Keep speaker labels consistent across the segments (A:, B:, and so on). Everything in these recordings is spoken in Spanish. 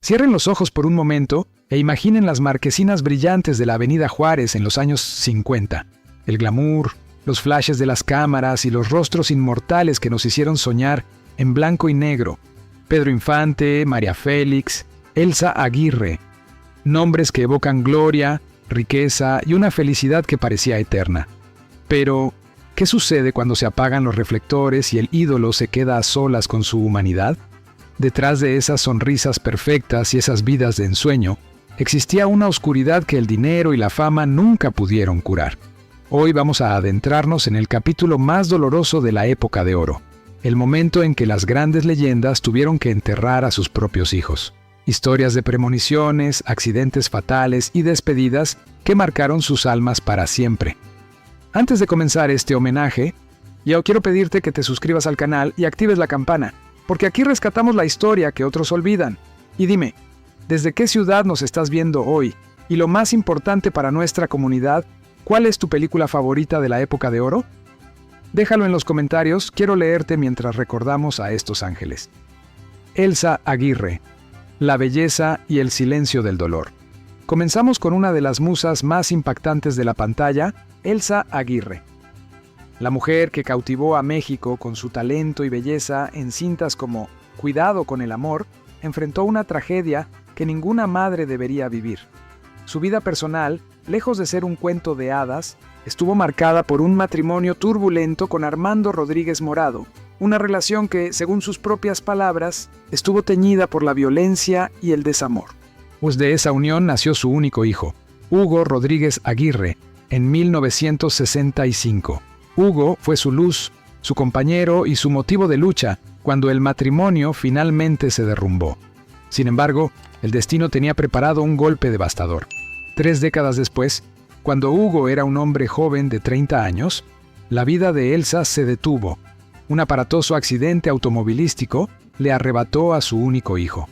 A: Cierren los ojos por un momento e imaginen las marquesinas brillantes de la Avenida Juárez en los años 50. El glamour, los flashes de las cámaras y los rostros inmortales que nos hicieron soñar en blanco y negro. Pedro Infante, María Félix, Elsa Aguirre. Nombres que evocan gloria, riqueza y una felicidad que parecía eterna. Pero, ¿qué sucede cuando se apagan los reflectores y el ídolo se queda a solas con su humanidad? Detrás de esas sonrisas perfectas y esas vidas de ensueño, existía una oscuridad que el dinero y la fama nunca pudieron curar. Hoy vamos a adentrarnos en el capítulo más doloroso de la época de oro, el momento en que las grandes leyendas tuvieron que enterrar a sus propios hijos. Historias de premoniciones, accidentes fatales y despedidas que marcaron sus almas para siempre. Antes de comenzar este homenaje, yo quiero pedirte que te suscribas al canal y actives la campana, porque aquí rescatamos la historia que otros olvidan. Y dime, ¿desde qué ciudad nos estás viendo hoy? Y lo más importante para nuestra comunidad, ¿cuál es tu película favorita de la época de oro? Déjalo en los comentarios, quiero leerte mientras recordamos a estos ángeles. Elsa Aguirre, la belleza y el silencio del dolor. Comenzamos con una de las musas más impactantes de la pantalla, Elsa Aguirre. La mujer que cautivó a México con su talento y belleza en cintas como Cuidado con el amor, enfrentó una tragedia que ninguna madre debería vivir. Su vida personal, lejos de ser un cuento de hadas, estuvo marcada por un matrimonio turbulento con Armando Rodríguez Morado, una relación que, según sus propias palabras, estuvo teñida por la violencia y el desamor. Pues de esa unión nació su único hijo, Hugo Rodríguez Aguirre, en 1965. Hugo fue su luz, su compañero y su motivo de lucha cuando el matrimonio finalmente se derrumbó. Sin embargo, el destino tenía preparado un golpe devastador. 3 décadas después, cuando Hugo era un hombre joven de 30 años, la vida de Elsa se detuvo. Un aparatoso accidente automovilístico le arrebató a su único hijo.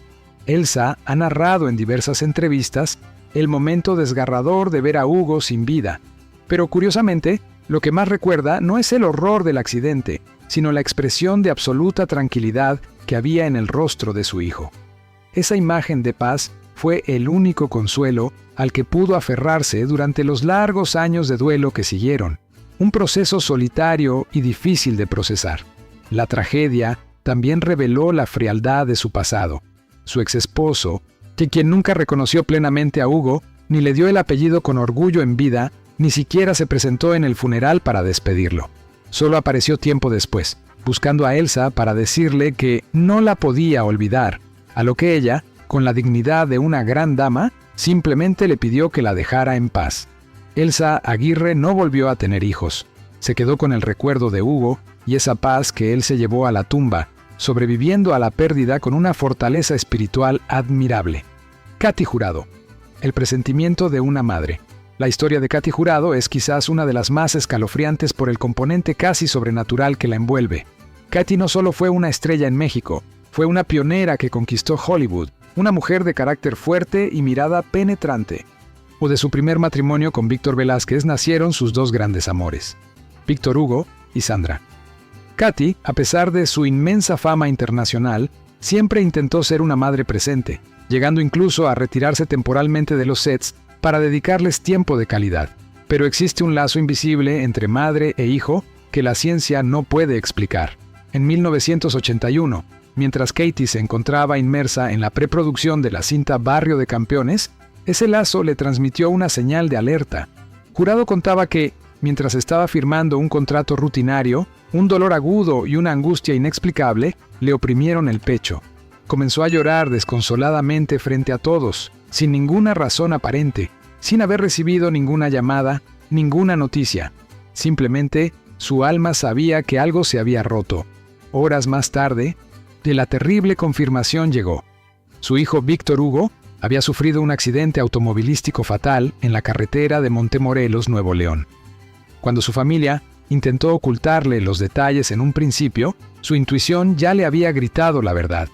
A: Elsa ha narrado en diversas entrevistas el momento desgarrador de ver a Hugo sin vida, pero curiosamente, lo que más recuerda no es el horror del accidente, sino la expresión de absoluta tranquilidad que había en el rostro de su hijo. Esa imagen de paz fue el único consuelo al que pudo aferrarse durante los largos años de duelo que siguieron, un proceso solitario y difícil de procesar. La tragedia también reveló la frialdad de su pasado. Su exesposo, quien nunca reconoció plenamente a Hugo, ni le dio el apellido con orgullo en vida, ni siquiera se presentó en el funeral para despedirlo. Solo apareció tiempo después, buscando a Elsa para decirle que no la podía olvidar, a lo que ella, con la dignidad de una gran dama, simplemente le pidió que la dejara en paz. Elsa Aguirre no volvió a tener hijos. Se quedó con el recuerdo de Hugo y esa paz que él se llevó a la tumba, sobreviviendo a la pérdida con una fortaleza espiritual admirable. Katy Jurado, el presentimiento de una madre. La historia de Katy Jurado es quizás una de las más escalofriantes por el componente casi sobrenatural que la envuelve. Katy no solo fue una estrella en México, fue una pionera que conquistó Hollywood, una mujer de carácter fuerte y mirada penetrante. O de su primer matrimonio con Víctor Velázquez nacieron sus 2 grandes amores, Víctor Hugo y Sandra. Katy, a pesar de su inmensa fama internacional, siempre intentó ser una madre presente, llegando incluso a retirarse temporalmente de los sets para dedicarles tiempo de calidad. Pero existe un lazo invisible entre madre e hijo que la ciencia no puede explicar. En 1981, mientras Katy se encontraba inmersa en la preproducción de la cinta Barrio de Campeones, ese lazo le transmitió una señal de alerta. Jurado contaba que, mientras estaba firmando un contrato rutinario, un dolor agudo y una angustia inexplicable le oprimieron el pecho. Comenzó a llorar desconsoladamente frente a todos, sin ninguna razón aparente, sin haber recibido ninguna llamada, ninguna noticia. Simplemente, su alma sabía que algo se había roto. Horas más tarde, la terrible confirmación llegó. Su hijo Víctor Hugo había sufrido un accidente automovilístico fatal en la carretera de Montemorelos, Nuevo León. Cuando su familia intentó ocultarle los detalles en un principio, su intuición ya le había gritado la verdad.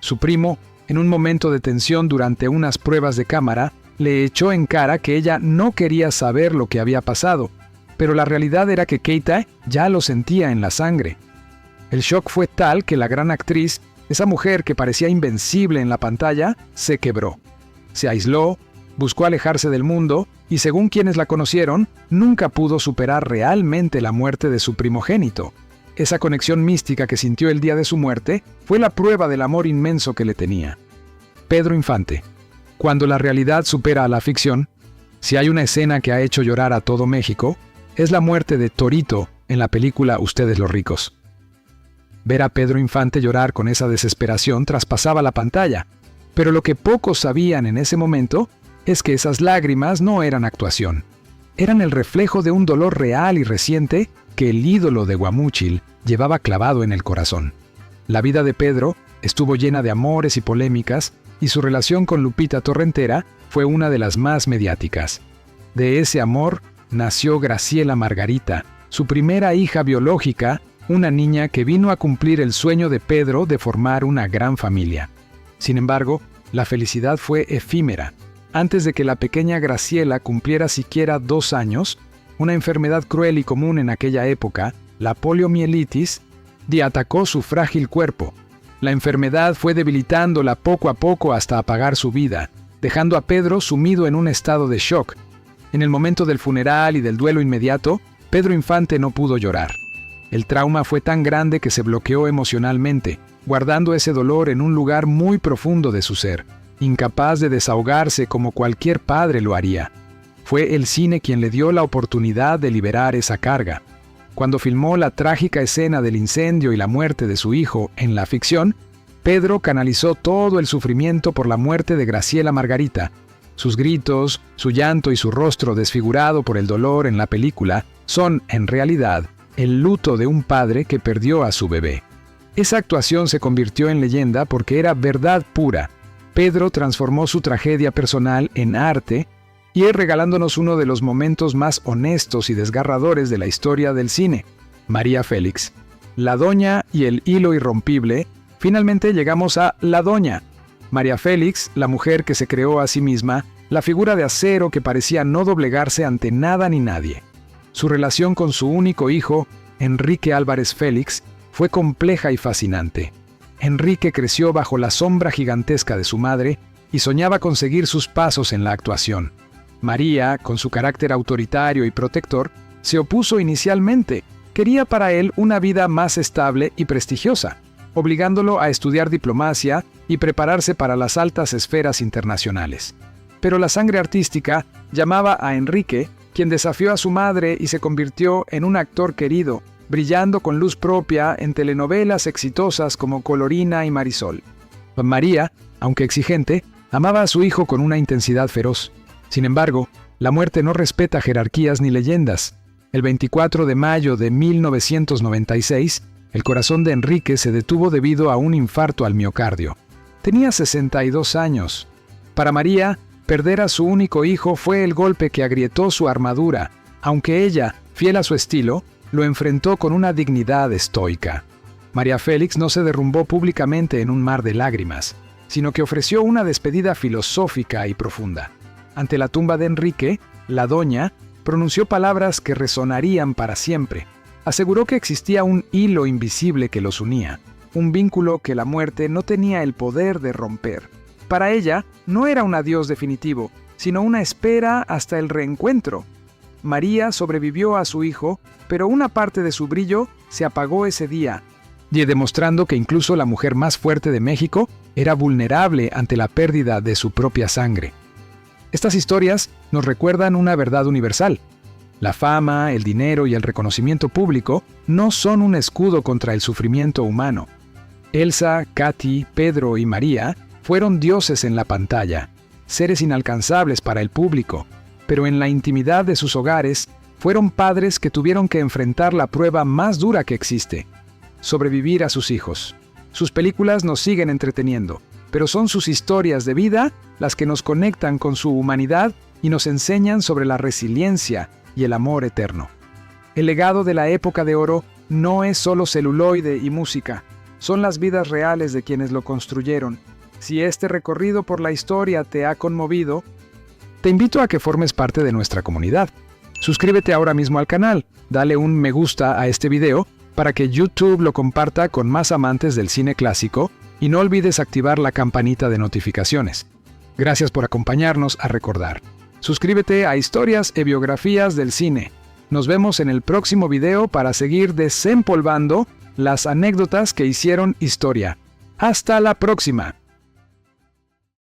A: Su primo, en un momento de tensión durante unas pruebas de cámara, le echó en cara que ella no quería saber lo que había pasado, pero la realidad era que Katy ya lo sentía en la sangre. El shock fue tal que la gran actriz Esa mujer que parecía invencible en la pantalla se quebró. Se aisló, buscó alejarse del mundo y, según quienes la conocieron, nunca pudo superar realmente la muerte de su primogénito. Esa conexión mística que sintió el día de su muerte fue la prueba del amor inmenso que le tenía. Pedro Infante. Cuando la realidad supera a la ficción, si hay una escena que ha hecho llorar a todo México, es la muerte de Torito en la película Ustedes los ricos. Ver a Pedro Infante llorar con esa desesperación traspasaba la pantalla, pero lo que pocos sabían en ese momento es que esas lágrimas no eran actuación. Eran el reflejo de un dolor real y reciente que el ídolo de Guamúchil llevaba clavado en el corazón. La vida de Pedro estuvo llena de amores y polémicas, y su relación con Lupita Torrentera fue una de las más mediáticas. De ese amor nació Graciela Margarita, su primera hija biológica, una niña que vino a cumplir el sueño de Pedro de formar una gran familia. Sin embargo, la felicidad fue efímera. Antes de que la pequeña Graciela cumpliera siquiera 2 años, una enfermedad cruel y común en aquella época, la poliomielitis, atacó su frágil cuerpo. La enfermedad fue debilitándola poco a poco hasta apagar su vida, dejando a Pedro sumido en un estado de shock. En el momento del funeral y del duelo inmediato, Pedro Infante no pudo llorar. El trauma fue tan grande que se bloqueó emocionalmente, guardando ese dolor en un lugar muy profundo de su ser, incapaz de desahogarse como cualquier padre lo haría. Fue el cine quien le dio la oportunidad de liberar esa carga. Cuando filmó la trágica escena del incendio y la muerte de su hijo en la ficción, Pedro canalizó todo el sufrimiento por la muerte de Graciela Margarita. Sus gritos, su llanto y su rostro desfigurado por el dolor en la película son, en realidad, el luto de un padre que perdió a su bebé. Esa actuación se convirtió en leyenda porque era verdad pura. Pedro transformó su tragedia personal en arte y regalándonos uno de los momentos más honestos y desgarradores de la historia del cine. María Félix. La Doña y el hilo irrompible. Finalmente llegamos a La Doña. María Félix, la mujer que se creó a sí misma, la figura de acero que parecía no doblegarse ante nada ni nadie. Su relación con su único hijo, Enrique Álvarez Félix, fue compleja y fascinante. Enrique creció bajo la sombra gigantesca de su madre y soñaba con seguir sus pasos en la actuación. María, con su carácter autoritario y protector, se opuso inicialmente. Quería para él una vida más estable y prestigiosa, obligándolo a estudiar diplomacia y prepararse para las altas esferas internacionales. Pero la sangre artística llamaba a Enrique, quien desafió a su madre y se convirtió en un actor querido, brillando con luz propia en telenovelas exitosas como Colorina y Marisol. María, aunque exigente, amaba a su hijo con una intensidad feroz. Sin embargo, la muerte no respeta jerarquías ni leyendas. El 24 de mayo de 1996, el corazón de Enrique se detuvo debido a un infarto al miocardio. Tenía 62 años. Para María, perder a su único hijo fue el golpe que agrietó su armadura, aunque ella, fiel a su estilo, lo enfrentó con una dignidad estoica. María Félix no se derrumbó públicamente en un mar de lágrimas, sino que ofreció una despedida filosófica y profunda. Ante la tumba de Enrique, la Doña pronunció palabras que resonarían para siempre. Aseguró que existía un hilo invisible que los unía, un vínculo que la muerte no tenía el poder de romper. Para ella, no era un adiós definitivo, sino una espera hasta el reencuentro. María sobrevivió a su hijo, pero una parte de su brillo se apagó ese día, demostrando que incluso la mujer más fuerte de México era vulnerable ante la pérdida de su propia sangre. Estas historias nos recuerdan una verdad universal. La fama, el dinero y el reconocimiento público no son un escudo contra el sufrimiento humano. Elsa, Katy, Pedro y María fueron dioses en la pantalla, seres inalcanzables para el público, pero en la intimidad de sus hogares fueron padres que tuvieron que enfrentar la prueba más dura que existe: sobrevivir a sus hijos. Sus películas nos siguen entreteniendo, pero son sus historias de vida las que nos conectan con su humanidad y nos enseñan sobre la resiliencia y el amor eterno. El legado de la época de oro no es solo celuloide y música, son las vidas reales de quienes lo construyeron. Si este recorrido por la historia te ha conmovido, te invito a que formes parte de nuestra comunidad. Suscríbete ahora mismo al canal, dale un me gusta a este video para que YouTube lo comparta con más amantes del cine clásico y no olvides activar la campanita de notificaciones. Gracias por acompañarnos a recordar. Suscríbete a Historias y Biografías del Cine. Nos vemos en el próximo video para seguir desempolvando las anécdotas que hicieron historia. ¡Hasta la próxima!